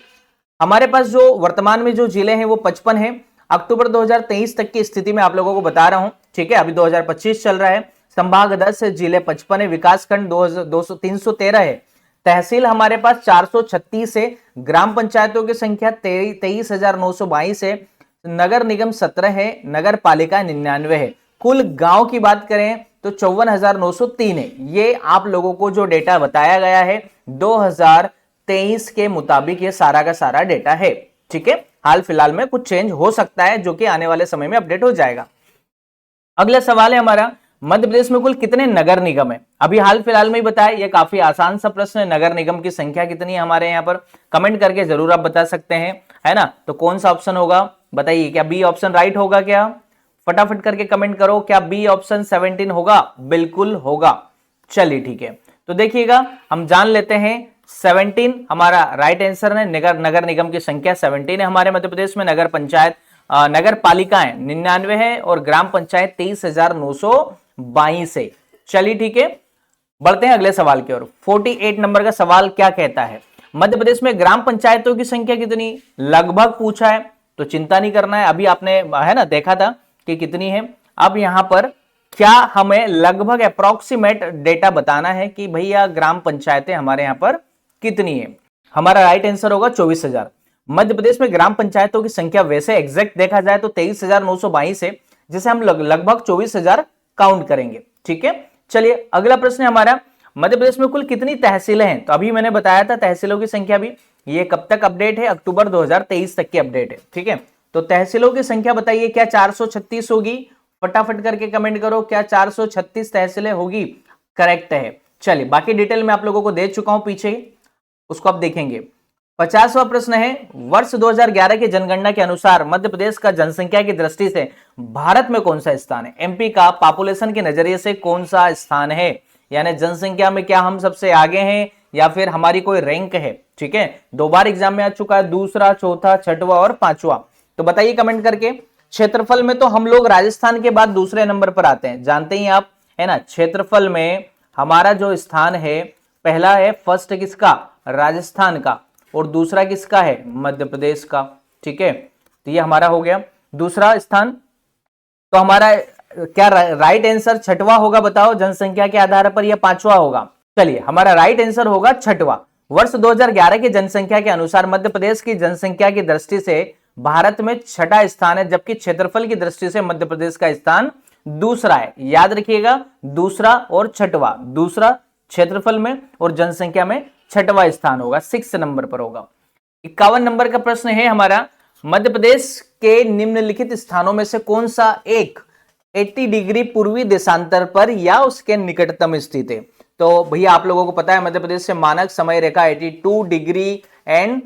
A: हमारे पास जो वर्तमान में जो जिले हैं वो 55 है। अक्टूबर 2023 तक की स्थिति में आप लोगों को बता रहा हूं। ठीक है, अभी 2025 चल रहा है। संभाग 10 जिले 55 है, विकासखंड 313 है, तहसील हमारे पास 436 है, ग्राम पंचायतों की संख्या 23,922 है, नगर निगम 17 है, नगर पालिका 99 है। कुल गांव की बात करें तो 54,903 है। ये आप लोगों को जो डेटा बताया गया है 2023 के मुताबिक ये सारा का सारा डेटा है। ठीक है, हाल फिलहाल में कुछ चेंज हो सकता है जो कि आने वाले समय में अपडेट हो जाएगा। अगला सवाल है हमारा, मध्य प्रदेश में कुल कितने नगर निगम है? अभी हाल फिलहाल में ही बताया, ये काफी आसान सा प्रश्न है। नगर निगम की संख्या कितनी है हमारे यहाँ पर? कमेंट करके जरूर आप बता सकते हैं, है ना। तो कौन सा ऑप्शन होगा बताइए, क्या बी ऑप्शन राइट होगा? क्या फटाफट करके कमेंट करो, क्या बी ऑप्शन 17 होगा? बिल्कुल होगा। चलिए ठीक है, तो देखिएगा हम जान लेते हैं 17 हमारा राइट आंसर है। नगर निगम की संख्या 17 है हमारे मध्य प्रदेश में। नगर पंचायत नगर पालिकाएं 99 है और ग्राम पंचायत 23,922 है। चलिए ठीक है, बढ़ते हैं अगले सवाल की ओर। 48 नंबर का सवाल क्या कहता है, मध्य प्रदेश में ग्राम पंचायतों की संख्या कितनी? लगभग पूछा है, तो चिंता नहीं करना है। अभी आपने है ना देखा था कि कितनी है। अब यहां पर क्या हमें लगभग अप्रोक्सीमेट डेटा बताना है कि भैया ग्राम पंचायतें हमारे यहां पर कितनी है? हमारा राइट आंसर होगा 24,000। मध्य प्रदेश में ग्राम पंचायतों की संख्या वैसे एग्जैक्ट देखा जाए तो 23,922 है, जिसे हम लगभग 24,000 काउंट करेंगे। ठीक है, चलिए अगला प्रश्न है हमारा, मध्य प्रदेश में कुल कितनी तहसीलें हैं? तो अभी मैंने बताया था तहसीलों की संख्या भी, ये कब तक अपडेट है? अक्टूबर 2023 तक की अपडेट है। ठीक है, तो तहसीलों की संख्या बताइए, क्या 436 होगी? फटाफट करके कमेंट करो, क्या 436 तहसीलें होगी? करेक्ट है। चलिए, बाकी डिटेल में आप लोगों को दे चुका हूं पीछे, उसको आप देखेंगे। 50वां प्रश्न है, वर्ष 2011 की जनगणना के अनुसार मध्य प्रदेश का जनसंख्या की दृष्टि से भारत में कौन सा स्थान है? एमपी का पॉपुलेशन के नजरिए से कौन सा स्थान है? यानी जनसंख्या में क्या हम सबसे आगे हैं या फिर हमारी कोई रैंक है? ठीक है, 2 बार एग्जाम में आ चुका है, दूसरा, चौथा, छठवां और 5वां। तो बताइए कमेंट करके, क्षेत्रफल में तो हम लोग राजस्थान के बाद दूसरे नंबर पर आते हैं, जानते ही आप, है ना। क्षेत्रफल में हमारा जो स्थान है, पहला है फर्स्ट किसका, राजस्थान का, और दूसरा किसका है, मध्य प्रदेश का। ठीक है, तो ये हमारा हो गया दूसरा स्थान। तो हमारा क्या राइट आंसर छठवां होगा, बताओ, जनसंख्या के आधार पर, या पांचवा होगा? चलिए, हमारा राइट आंसर होगा छठवां। वर्ष 2011 की जनसंख्या के अनुसार मध्य प्रदेश की जनसंख्या की दृष्टि से भारत में छठा स्थान है, जबकि क्षेत्रफल की दृष्टि से मध्य प्रदेश का स्थान दूसरा है। याद रखिएगा, दूसरा और छठवां, दूसरा क्षेत्रफल में और जनसंख्या में छठवां स्थान होगा, 6 नंबर पर होगा। 51 नंबर का प्रश्न है हमारा, मध्य प्रदेश के निम्नलिखित स्थानों में से कौन सा एक 80 डिग्री पूर्वी देशांतर पर या उसके निकटतम स्थित है? तो भैया आप लोगों को पता है, मध्य प्रदेश से मानक समय रेखा 82 डिग्री एंड,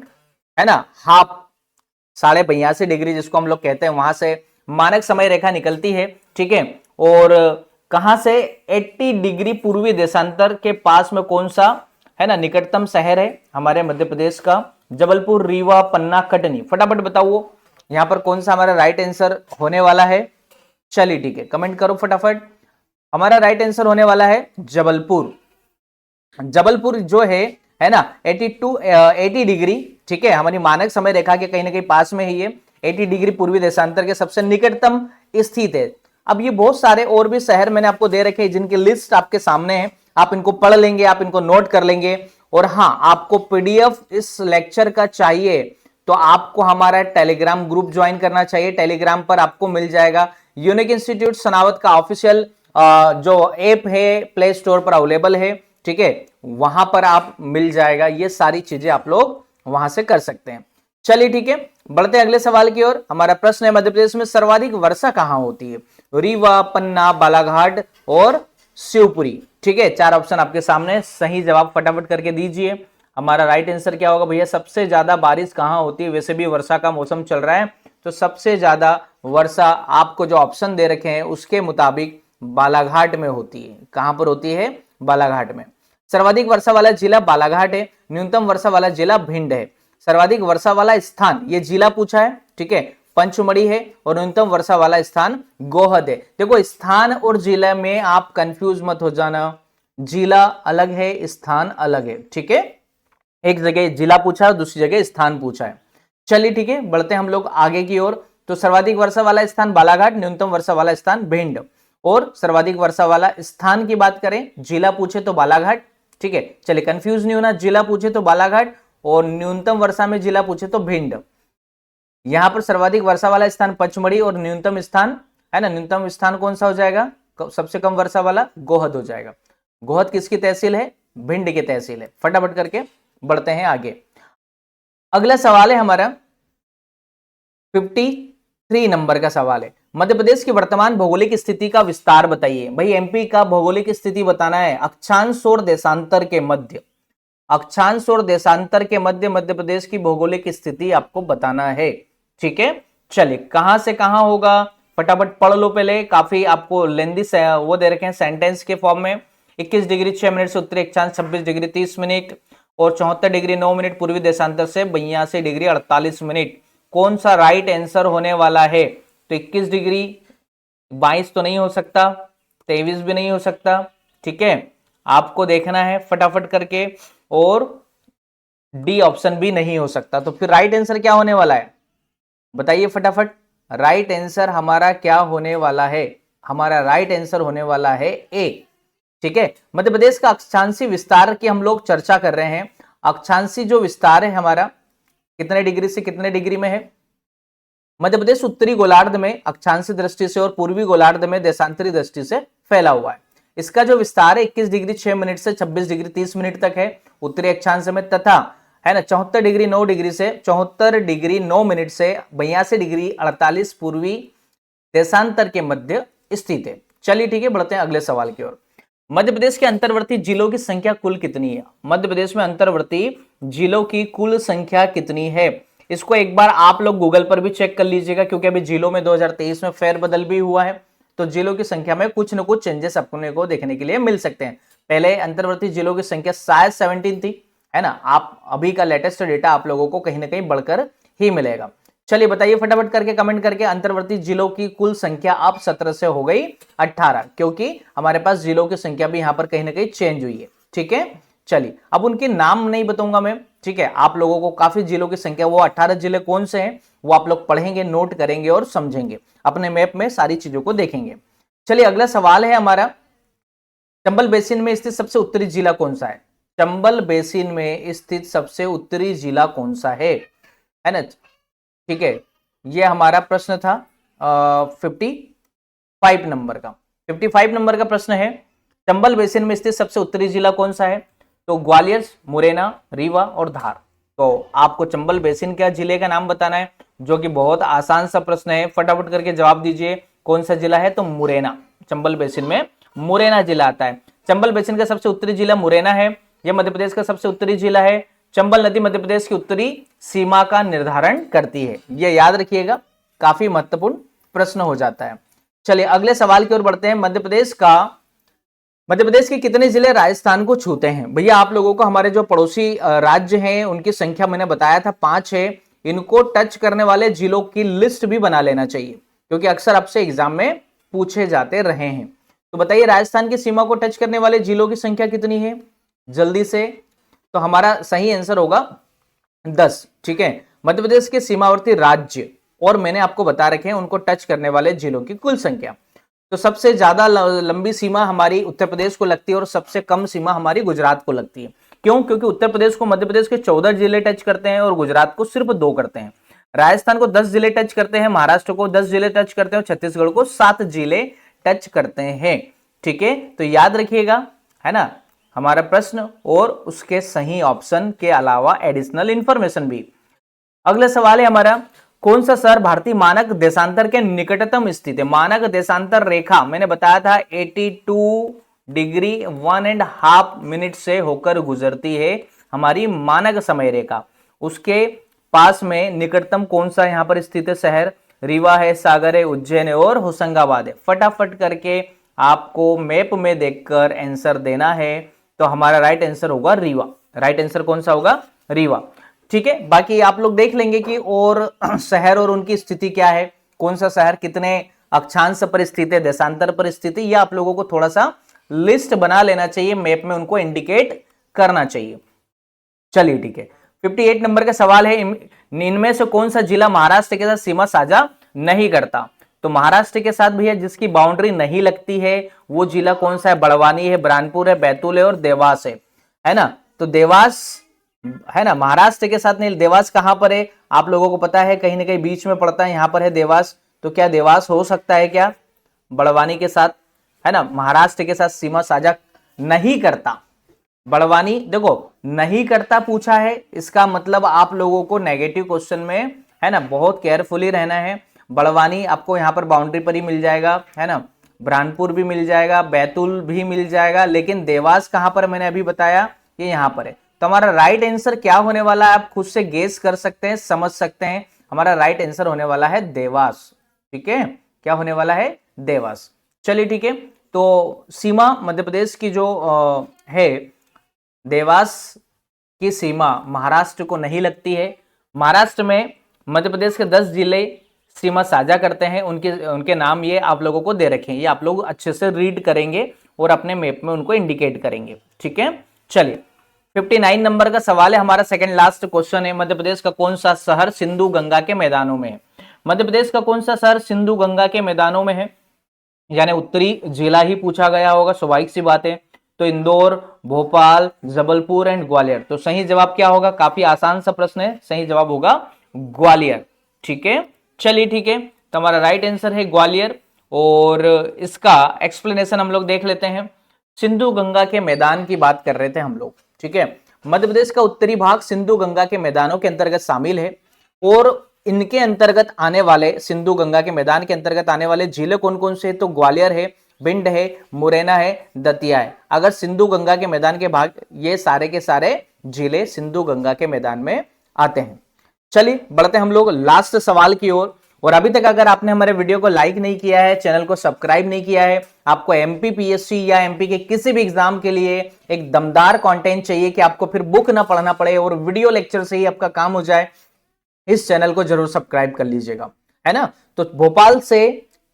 A: है ना, हाफ, 82.5 डिग्री जिसको हम लोग कहते हैं, वहां से मानक समय रेखा निकलती है। ठीक है, और कहां से, 80 डिग्री पूर्वी देशांतर के पास में कौन सा, है ना, निकटतम शहर है हमारे मध्य प्रदेश का? जबलपुर, रीवा, पन्ना, कटनी। फटाफट बताओ यहां पर कौन सा हमारा राइट आंसर होने वाला है। चलिए ठीक है, कमेंट करो फटाफट। हमारा राइट आंसर होने वाला है जबलपुर। जबलपुर जो है ना, 80 डिग्री, ठीक है, हमारी मानक समय रेखा के कहीं ना कहीं पास में ही है, 80 डिग्री पूर्वी देशांतर के सबसे निकटतम स्थित है। अब ये बहुत सारे और भी शहर मैंने आपको दे रखे हैं, जिनकी लिस्ट आपके सामने है, आप इनको पढ़ लेंगे, आप इनको नोट कर लेंगे। और हाँ, आपको पीडीएफ इस लेक्चर का चाहिए तो आपको हमारा टेलीग्राम ग्रुप ज्वाइन करना चाहिए। टेलीग्राम पर आपको मिल जाएगा, यूनिक इंस्टीट्यूट सनावत का ऑफिशियल जो ऐप है प्ले स्टोर पर अवेलेबल है। ठीक है, वहां पर आप मिल जाएगा, ये सारी चीजें आप लोग वहां से कर सकते हैं। चलिए ठीक है, बढ़ते हैं अगले सवाल की ओर। हमारा प्रश्न है, मध्य प्रदेश में सर्वाधिक वर्षा कहां होती है? रीवा, पन्ना, बालाघाट और शिवपुरी। ठीक है, 4 ऑप्शन आपके सामने, सही जवाब फटाफट करके दीजिए। हमारा राइट आंसर क्या होगा भैया? सबसे ज्यादा बारिश कहां होती है? वैसे भी वर्षा का मौसम चल रहा है, तो सबसे ज्यादा वर्षा आपको जो ऑप्शन दे रखे हैं उसके मुताबिक बालाघाट में होती है। कहां पर होती है? बालाघाट में। सर्वाधिक वर्षा वाला जिला बालाघाट है, न्यूनतम वर्षा वाला जिला भिंड है। सर्वाधिक वर्षा वाला स्थान, ये जिला पूछा है, ठीक है, पंचमढ़ी है, और न्यूनतम वर्षा वाला स्थान गोहद है। देखो, स्थान और जिला में आप कंफ्यूज मत हो जाना, जिला अलग है, स्थान अलग है। ठीक है, एक जगह जिला पूछा है, दूसरी जगह स्थान पूछा है। चलिए ठीक है, बढ़ते हैं हम लोग आगे की ओर। तो सर्वाधिक वर्षा वाला स्थान बालाघाट, न्यूनतम वर्षा वाला स्थान भिंड, और सर्वाधिक वर्षा वाला स्थान की बात करें, जिला पूछे तो बालाघाट। ठीक है, चलिए कंफ्यूज नहीं होना, जिला पूछे तो बालाघाट और न्यूनतम वर्षा में जिला पूछे तो भिंड। यहां पर सर्वाधिक वर्षा वाला स्थान पचमढ़ी और न्यूनतम स्थान, है ना, न्यूनतम स्थान कौन सा हो जाएगा? सबसे कम वर्षा वाला गोहद हो जाएगा। गोहद किसकी तहसील है? भिंड की तहसील है। फटाफट करके बढ़ते हैं आगे। अगला सवाल है हमारा 53 नंबर का सवाल है, मध्य प्रदेश की वर्तमान भौगोलिक स्थिति का विस्तार बताइए। भाई एमपी का भौगोलिक स्थिति बताना है, अक्षांश और देशांतर के मध्य, अक्षांश और देशांतर के मध्य मध्य प्रदेश की भौगोलिक स्थिति आपको बताना है। ठीक है, चलिए कहां से कहां होगा फटाफट पढ़ लो पहले, काफी आपको लेंदी वो दे रखे हैं सेंटेंस के फॉर्म में। 21 डिग्री 6 मिनट से उत्तरी अक्षांश, 26 डिग्री 30 मिनट और 74 डिग्री 9 मिनट पूर्वी देशांतर से 82 डिग्री 48 मिनट। कौन सा राइट आंसर होने वाला है? तो 21 डिग्री 22 तो नहीं हो सकता, 23 भी नहीं हो सकता। ठीक है, आपको देखना है फटाफट करके, और डी ऑप्शन भी नहीं हो सकता। तो फिर राइट आंसर क्या होने वाला है बताइए फटाफट। राइट आंसर हमारा क्या होने वाला है? हमारा राइट आंसर होने वाला है ए। ठीक है, मध्य प्रदेश का अक्षांशी विस्तार की हम लोग चर्चा कर रहे हैं। अक्षांशी जो विस्तार है हमारा कितने डिग्री से कितने डिग्री में है? मध्य प्रदेश उत्तरी गोलार्ध में अक्षांशी दृष्टि से और पूर्वी गोलार्ध में देशांतरी दृष्टि से फैला हुआ है। इसका जो विस्तार है 21 डिग्री 6 मिनट से 26 डिग्री 30 मिनट तक है उत्तरी अक्षांश में, तथा है ना 74 डिग्री 9 डिग्री से 74 डिग्री 9 मिनट से 82 डिग्री 48 पूर्वी देशांतर के मध्य स्थित है। चलिए ठीक है, बढ़ते हैं अगले सवाल की ओर। मध्य प्रदेश के अंतर्वर्ती जिलों की संख्या कुल कितनी है? मध्य प्रदेश में अंतर्वर्ती जिलों की कुल संख्या कितनी है? इसको एक बार आप लोग गूगल पर भी चेक कर लीजिएगा, क्योंकि अभी जिलों में 2023 में फेरबदल भी हुआ है, तो जिलों की संख्या में कुछ न कुछ चेंजेस अपने को देखने के लिए मिल सकते हैं। पहले अंतर्वर्ती जिलों की संख्या शायद 17 थी, है ना। आप अभी का लेटेस्ट डेटा आप लोगों को कहीं ना कहीं बढ़कर ही मिलेगा। चलिए बताइए फटाफट करके कमेंट करके, अंतर्वर्ती जिलों की कुल संख्या अब 17 से हो गई 18, क्योंकि हमारे पास जिलों की संख्या भी यहां पर कहीं ना कहीं चेंज हुई है। ठीक है, चलिए अब उनके नाम नहीं बताऊंगा मैं, ठीक है, आप लोगों को काफी जिलों की संख्या, वो 18 जिले कौन से हैं वो आप लोग पढ़ेंगे, नोट करेंगे और समझेंगे, अपने मैप में सारी चीजों को देखेंगे। चलिए अगला सवाल है हमारा, चंबल बेसिन में स्थित सबसे उत्तरी जिला कौन सा है? चंबल बेसिन में स्थित सबसे उत्तरी जिला कौन सा है ना? ठीक है, ये हमारा प्रश्न था 55 नंबर का। 55 नंबर का प्रश्न है, चंबल बेसिन में स्थित सबसे उत्तरी जिला कौन सा है? तो ग्वालियर, मुरैना, रीवा और धार। तो आपको चंबल बेसिन का जिले का नाम बताना है, जो कि बहुत आसान सा प्रश्न है, फटाफट करके जवाब दीजिए। कौन सा जिला है? तो मुरैना, चंबल बेसिन में मुरैना जिला आता है। चंबल बेसिन का सबसे उत्तरी जिला मुरैना है, यह मध्य प्रदेश का सबसे उत्तरी जिला है। चंबल नदी मध्य प्रदेश की उत्तरी सीमा का निर्धारण करती है, यह याद रखिएगा, काफी महत्वपूर्ण प्रश्न हो जाता है। चलिए अगले सवाल की ओर बढ़ते हैं। मध्य प्रदेश के कितने जिले राजस्थान को छूते हैं? भैया आप लोगों को हमारे जो पड़ोसी राज्य हैं उनकी संख्या मैंने बताया था 5 है, इनको टच करने वाले जिलों की लिस्ट भी बना लेना चाहिए, क्योंकि अक्सर आपसे एग्जाम में पूछे जाते रहे हैं। तो बताइए राजस्थान की सीमा को टच करने वाले जिलों की संख्या कितनी है जल्दी से? तो हमारा सही आंसर होगा 10। ठीक है, मध्य प्रदेश के सीमावर्ती राज्य और मैंने आपको बता रखे हैं उनको टच करने वाले जिलों की कुल संख्या। तो सबसे ज्यादा लंबी सीमा हमारी उत्तर प्रदेश को लगती है और सबसे कम सीमा हमारी गुजरात को लगती है। क्यों? क्योंकि उत्तर प्रदेश को मध्य प्रदेश के 14 जिले टच करते हैं और गुजरात को सिर्फ 2 करते हैं। राजस्थान को 10 जिले टच करते हैं, महाराष्ट्र को 10 जिले टच करते हैं और छत्तीसगढ़ को 7 जिले टच करते हैं। ठीक है, तो याद रखिएगा, है ना, हमारा प्रश्न और उसके सही ऑप्शन के अलावा एडिशनल इंफॉर्मेशन भी। अगला सवाल है हमारा, कौन सा शहर भारतीय मानक देशांतर के निकटतम स्थित है? मानक देशांतर रेखा मैंने बताया था 82 डिग्री 1.5 मिनट से होकर गुजरती है हमारी मानक समय रेखा। उसके पास में निकटतम कौन सा यहां पर स्थित है शहर? रीवा है, सागर है, उज्जैन है और होशंगाबाद है। फटाफट करके आपको मैप में देखकर आंसर देना है। तो हमारा राइट आंसर होगा रीवा। राइट आंसर कौन सा होगा? रीवा। ठीक है, बाकी आप लोग देख लेंगे कि और शहर और उनकी स्थिति क्या है, कौन सा शहर कितने अक्षांश पर स्थित है, देशांतर पर स्थित है, यह आप लोगों को थोड़ा सा लिस्ट बना लेना चाहिए, मैप में उनको इंडिकेट करना चाहिए। चलिए ठीक है, 58 नंबर का सवाल है, इनमें से कौन सा जिला महाराष्ट्र के साथ सीमा साझा नहीं करता? तो महाराष्ट्र के साथ भैया जिसकी बाउंड्री नहीं लगती है वो जिला कौन सा है? बड़वानी है, बुरहानपुर है, बैतूल है और देवास है ना? तो देवास है ना, महाराष्ट्र के साथ नहीं। देवास कहां पर है आप लोगों को पता है? कहीं ना कहीं बीच में पड़ता है, यहां पर है देवास। तो क्या देवास हो सकता है क्या बड़वानी के साथ? है ना, महाराष्ट्र के साथ सीमा साझा नहीं करता। बड़वानी देखो नहीं करता पूछा है, इसका मतलब आप लोगों को नेगेटिव क्वेश्चन में, है ना, बहुत केयरफुली रहना है। बड़वानी आपको यहाँ पर बाउंड्री पर ही मिल जाएगा, है ना, बुरहानपुर भी मिल जाएगा, बैतूल भी मिल जाएगा, लेकिन देवास कहां पर मैंने अभी बताया, ये यहां पर है। तो हमारा राइट आंसर क्या होने वाला है आप खुद से गेस कर सकते हैं, समझ सकते हैं। हमारा राइट आंसर होने वाला है देवास। ठीक है, क्या होने वाला है? देवास। चलिए ठीक है, तो सीमा मध्य प्रदेश की जो है, देवास की सीमा महाराष्ट्र को नहीं लगती है। महाराष्ट्र में मध्य प्रदेश के 10 जिले सीमा साझा करते हैं, उनके नाम ये आप लोगों को दे रखे हैं, ये आप लोग अच्छे से रीड करेंगे और अपने मैप में उनको इंडिकेट करेंगे। ठीक है, चलिए 59 नंबर का सवाल है हमारा, सेकंड लास्ट क्वेश्चन है, मध्य प्रदेश का कौन सा शहर सिंधु गंगा के मैदानों में है? मध्य प्रदेश का कौन सा शहर सिंधु गंगा के मैदानों में है? यानी उत्तरी जिला ही पूछा गया होगा, स्वाभाविक सी बात है। तो इंदौर, भोपाल, जबलपुर एंड ग्वालियर। तो सही जवाब क्या होगा? काफी आसान सा प्रश्न है, सही जवाब होगा ग्वालियर। ठीक है, चलिए ठीक है, तो हमारा राइट आंसर है ग्वालियर। और इसका एक्सप्लेनेशन हम लोग देख लेते हैं। सिंधु गंगा के मैदान की बात कर रहे थे हम लोग। ठीक है, मध्य प्रदेश का उत्तरी भाग सिंधु गंगा के मैदानों के अंतर्गत शामिल है और इनके अंतर्गत आने वाले, सिंधु गंगा के मैदान के अंतर्गत आने वाले जिले कौन कौन से? तो ग्वालियर है, भिंड है, मुरैना है, दतिया है। अगर सिंधु गंगा के मैदान के भाग, ये सारे के सारे जिले सिंधु गंगा के मैदान में आते हैं। चलिए बढ़ते हम लोग लास्ट सवाल की ओर। और अभी तक अगर आपने हमारे वीडियो को लाइक नहीं किया है, चैनल को सब्सक्राइब नहीं किया है, आपको एमपी पीएससी या एमपी के किसी भी एग्जाम के लिए एक दमदार कंटेंट चाहिए कि आपको फिर बुक ना पढ़ना पड़े और वीडियो लेक्चर से ही आपका काम हो जाए, इस चैनल को जरूर सब्सक्राइब कर लीजिएगा, है ना। तो भोपाल से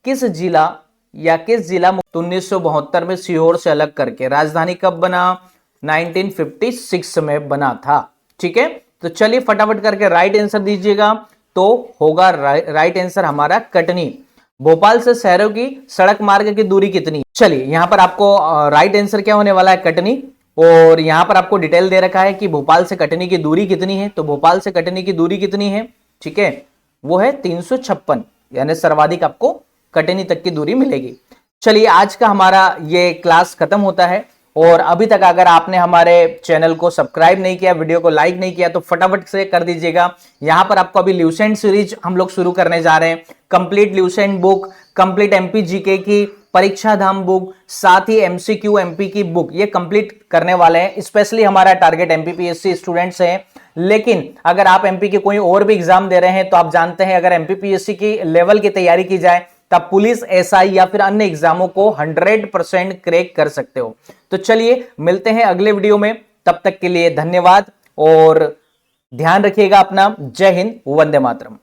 A: किस जिला 1972 में सीहोर से अलग करके राजधानी कब बना? 1956 में बना था। ठीक है, तो चलिए फटाफट करके राइट आंसर दीजिएगा। तो होगा राइट आंसर हमारा कटनी। भोपाल से शहरों की सड़क मार्ग की दूरी कितनी? चलिए यहां पर आपको राइट आंसर क्या होने वाला है? कटनी। और यहां पर आपको डिटेल दे रखा है कि भोपाल से कटनी की दूरी कितनी है। तो भोपाल से कटनी की दूरी कितनी है? ठीक है, वो है 356, यानी सर्वाधिक आपको कटनी तक की दूरी मिलेगी। चलिए आज का हमारा ये क्लास खत्म होता है। और अभी तक अगर आपने हमारे चैनल को सब्सक्राइब नहीं किया, वीडियो को लाइक नहीं किया, तो फटाफट से कर दीजिएगा। यहां पर आपको अभी ल्यूसेंट सीरीज हम लोग शुरू करने जा रहे हैं। Complete Lucent book, complete MP GK की परीक्षा धाम बुक, साथ ही एमसीक्यू एमपी की बुक, ये कंप्लीट करने वाले हैं। स्पेशली हमारा टारगेट एमपीपीएससी स्टूडेंट्स हैं। लेकिन अगर आप एमपी के कोई और भी एग्जाम दे रहे हैं तो आप जानते हैं अगर एमपीपीएससी की लेवल की तैयारी की जाए तब पुलिस, एसआई या फिर अन्य एग्जामों को 100% क्रैक कर सकते हो। तो चलिए मिलते हैं अगले वीडियो में, तब तक के लिए धन्यवाद और ध्यान रखिएगा अपना। जय हिंद, वंदे मातरम।